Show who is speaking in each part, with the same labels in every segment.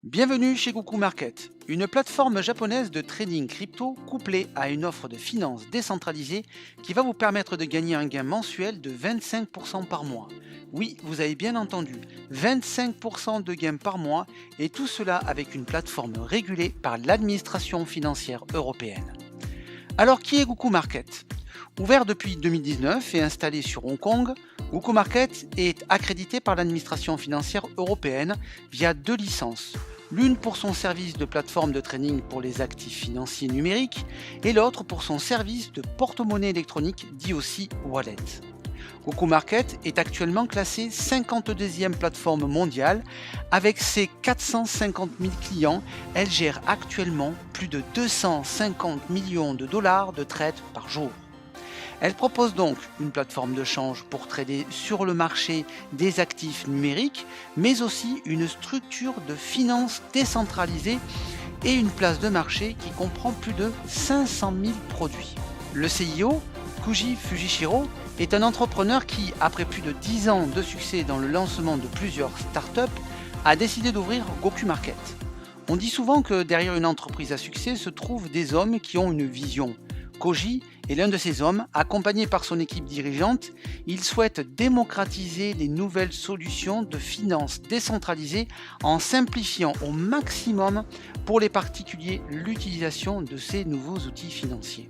Speaker 1: Bienvenue chez Goku Market, une plateforme japonaise de trading crypto couplée à une offre de finances décentralisée qui va vous permettre de gagner un gain mensuel de 25% par mois. Oui, vous avez bien entendu, 25% de gains par mois et tout cela avec une plateforme régulée par l'administration financière européenne. Alors qui est Goku Market? Ouvert depuis 2019 et installé sur Hong Kong, Goku Market est accrédité par l'administration financière européenne via deux licences. L'une pour son service de plateforme de trading pour les actifs financiers numériques et l'autre pour son service de porte-monnaie électronique dit aussi Wallet. Goku Market est actuellement classée 52e plateforme mondiale. Avec ses 450 000 clients, elle gère actuellement plus de 250 millions de dollars de trades par jour. Elle propose donc une plateforme de change pour trader sur le marché des actifs numériques, mais aussi une structure de finances décentralisée et une place de marché qui comprend plus de 500 000 produits. Le CIO, Koji Fujishiro, est un entrepreneur qui, après plus de 10 ans de succès dans le lancement de plusieurs startups, a décidé d'ouvrir Goku Market. On dit souvent que derrière une entreprise à succès se trouvent des hommes qui ont une vision. Koji est l'un de ces hommes, accompagné par son équipe dirigeante. Il souhaite démocratiser les nouvelles solutions de finances décentralisées en simplifiant au maximum pour les particuliers l'utilisation de ces nouveaux outils financiers.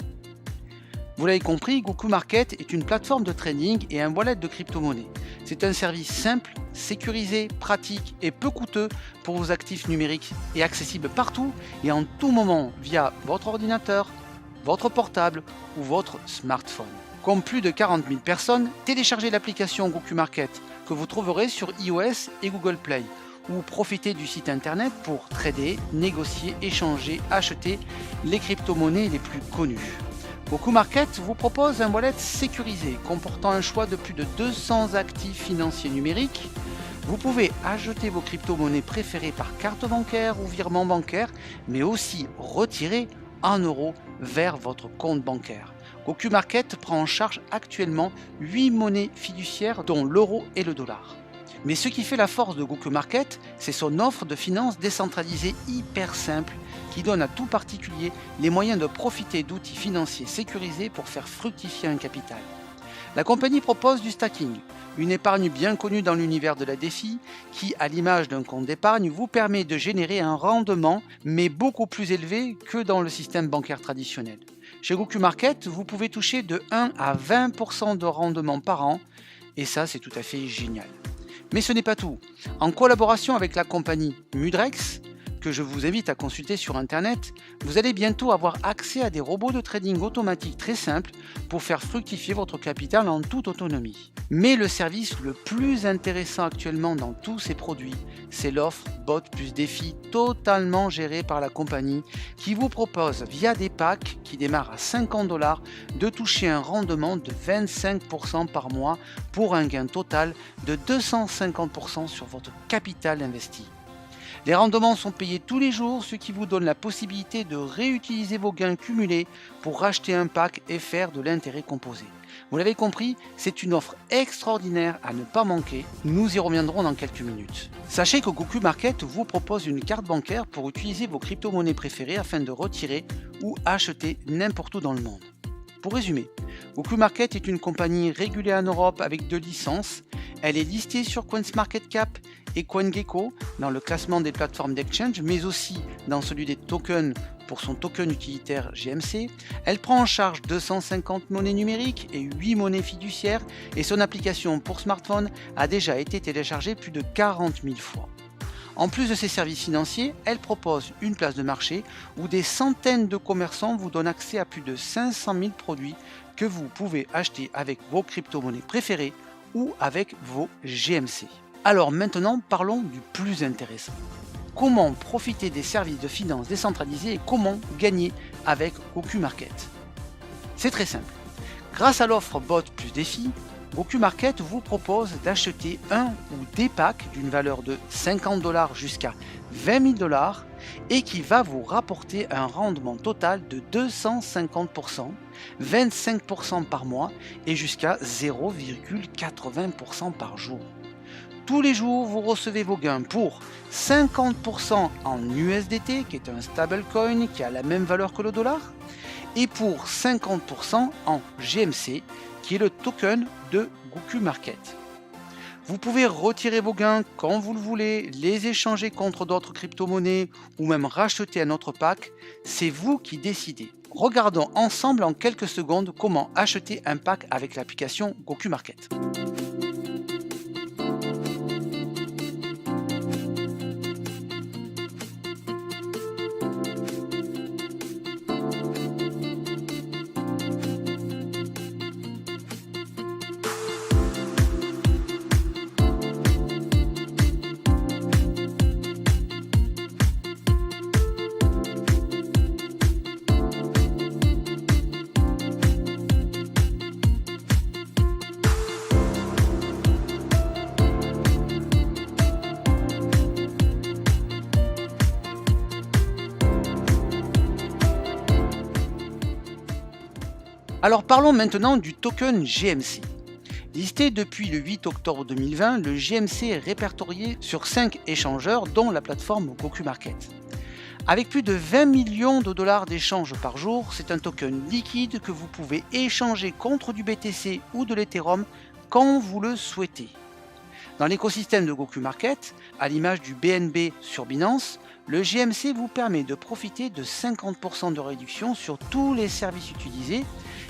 Speaker 1: Vous l'avez compris, Goku Market est une plateforme de trading et un wallet de crypto-monnaie. C'est un service simple, sécurisé, pratique et peu coûteux pour vos actifs numériques et accessible partout et en tout moment via votre ordinateur, votre portable ou votre smartphone. Comme plus de 40 000 personnes, téléchargez l'application Goku Market que vous trouverez sur iOS et Google Play ou profitez du site internet pour trader, négocier, échanger, acheter les crypto-monnaies les plus connues. Goku Market vous propose un wallet sécurisé comportant un choix de plus de 200 actifs financiers numériques. Vous pouvez ajouter vos crypto-monnaies préférées par carte bancaire ou virement bancaire, mais aussi retirer en euros vers votre compte bancaire. Goku Market prend en charge actuellement 8 monnaies fiduciaires dont l'euro et le dollar. Mais ce qui fait la force de Goku Market, c'est son offre de finances décentralisée hyper simple qui donne à tout particulier les moyens de profiter d'outils financiers sécurisés pour faire fructifier un capital. La compagnie propose du stacking, une épargne bien connue dans l'univers de la DeFi qui, à l'image d'un compte d'épargne, vous permet de générer un rendement mais beaucoup plus élevé que dans le système bancaire traditionnel. Chez Goku Market, vous pouvez toucher de 1 à 20% de rendement par an et ça c'est tout à fait génial. Mais ce n'est pas tout. En collaboration avec la compagnie Mudrex, que je vous invite à consulter sur internet, vous allez bientôt avoir accès à des robots de trading automatique très simples pour faire fructifier votre capital en toute autonomie. Mais le service le plus intéressant actuellement dans tous ces produits, c'est l'offre Bot plus Défi totalement gérée par la compagnie qui vous propose via des packs qui démarrent à 50 $ de toucher un rendement de 25% par mois pour un gain total de 250% sur votre capital investi. Les rendements sont payés tous les jours, ce qui vous donne la possibilité de réutiliser vos gains cumulés pour racheter un pack et faire de l'intérêt composé. Vous l'avez compris, c'est une offre extraordinaire à ne pas manquer. Nous y reviendrons dans quelques minutes. Sachez que Goku Market vous propose une carte bancaire pour utiliser vos crypto-monnaies préférées afin de retirer ou acheter n'importe où dans le monde. Pour résumer, Goku Market est une compagnie régulée en Europe avec 2 licences. Elle est listée sur CoinsMarketCap et CoinGecko dans le classement des plateformes d'exchange, mais aussi dans celui des tokens pour son token utilitaire GMC. Elle prend en charge 250 monnaies numériques et 8 monnaies fiduciaires et son application pour smartphone a déjà été téléchargée plus de 40 000 fois. En plus de ses services financiers, elle propose une place de marché où des centaines de commerçants vous donnent accès à plus de 500 000 produits que vous pouvez acheter avec vos crypto-monnaies préférées ou avec vos GMC. Alors maintenant, parlons du plus intéressant. Comment profiter des services de finances décentralisés et comment gagner avec Goku Market? C'est très simple. Grâce à l'offre Bot plus Défi, Goku Market vous propose d'acheter un ou des packs d'une valeur de 50 $ jusqu'à 20 000 $ et qui va vous rapporter un rendement total de 250%, 25% par mois et jusqu'à 0,80% par jour. Tous les jours, vous recevez vos gains pour 50% en USDT, qui est un stablecoin qui a la même valeur que le dollar, et pour 50% en GMC, qui est le token de Goku Market. Vous pouvez retirer vos gains quand vous le voulez, les échanger contre d'autres crypto-monnaies ou même racheter un autre pack. C'est vous qui décidez. Regardons ensemble en quelques secondes comment acheter un pack avec l'application Goku Market. Alors parlons maintenant du token GMC. Listé depuis le 8 octobre 2020, le GMC est répertorié sur 5 échangeurs dont la plateforme Goku Market. Avec plus de 20 millions de dollars d'échanges par jour, c'est un token liquide que vous pouvez échanger contre du BTC ou de l'Ethereum quand vous le souhaitez. Dans l'écosystème de Goku Market, à l'image du BNB sur Binance, le GMC vous permet de profiter de 50% de réduction sur tous les services utilisés.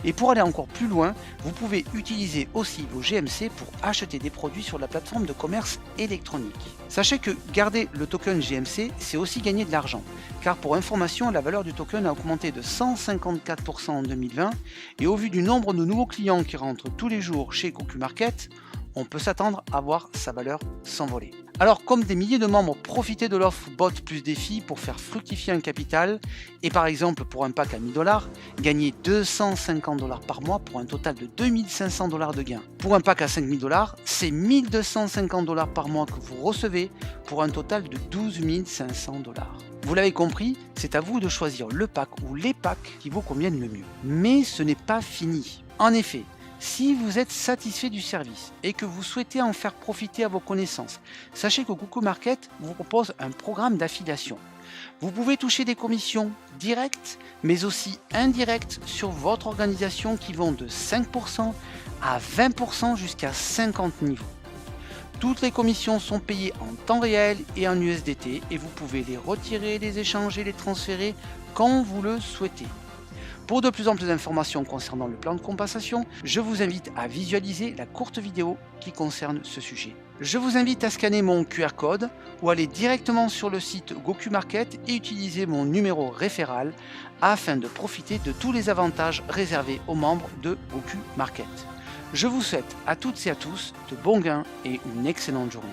Speaker 1: Et pour aller encore plus loin, vous pouvez utiliser aussi vos GMC pour acheter des produits sur la plateforme de commerce électronique. Sachez que garder le token GMC, c'est aussi gagner de l'argent. Car pour information, la valeur du token a augmenté de 154% en 2020. Et au vu du nombre de nouveaux clients qui rentrent tous les jours chez Goku Market, on peut s'attendre à voir sa valeur s'envoler. Alors, comme des milliers de membres, profitez de l'offre Bot plus défi pour faire fructifier un capital et par exemple pour un pack à 1000 $, gagnez 250 $ par mois pour un total de 2500 $ de gains. Pour un pack à 5000 $, c'est 1250 $ par mois que vous recevez pour un total de 12 500 $. Vous l'avez compris, c'est à vous de choisir le pack ou les packs qui vous conviennent le mieux. Mais ce n'est pas fini. En effet, si vous êtes satisfait du service et que vous souhaitez en faire profiter à vos connaissances, sachez que Goku Market vous propose un programme d'affiliation. Vous pouvez toucher des commissions directes, mais aussi indirectes sur votre organisation qui vont de 5% à 20% jusqu'à 50 niveaux. Toutes les commissions sont payées en temps réel et en USDT et vous pouvez les retirer, les échanger, les transférer quand vous le souhaitez. Pour de plus en plus d'informations concernant le plan de compensation, je vous invite à visualiser la courte vidéo qui concerne ce sujet. Je vous invite à scanner mon QR code ou aller directement sur le site Goku Market et utiliser mon numéro référal afin de profiter de tous les avantages réservés aux membres de Goku Market. Je vous souhaite à toutes et à tous de bons gains et une excellente journée.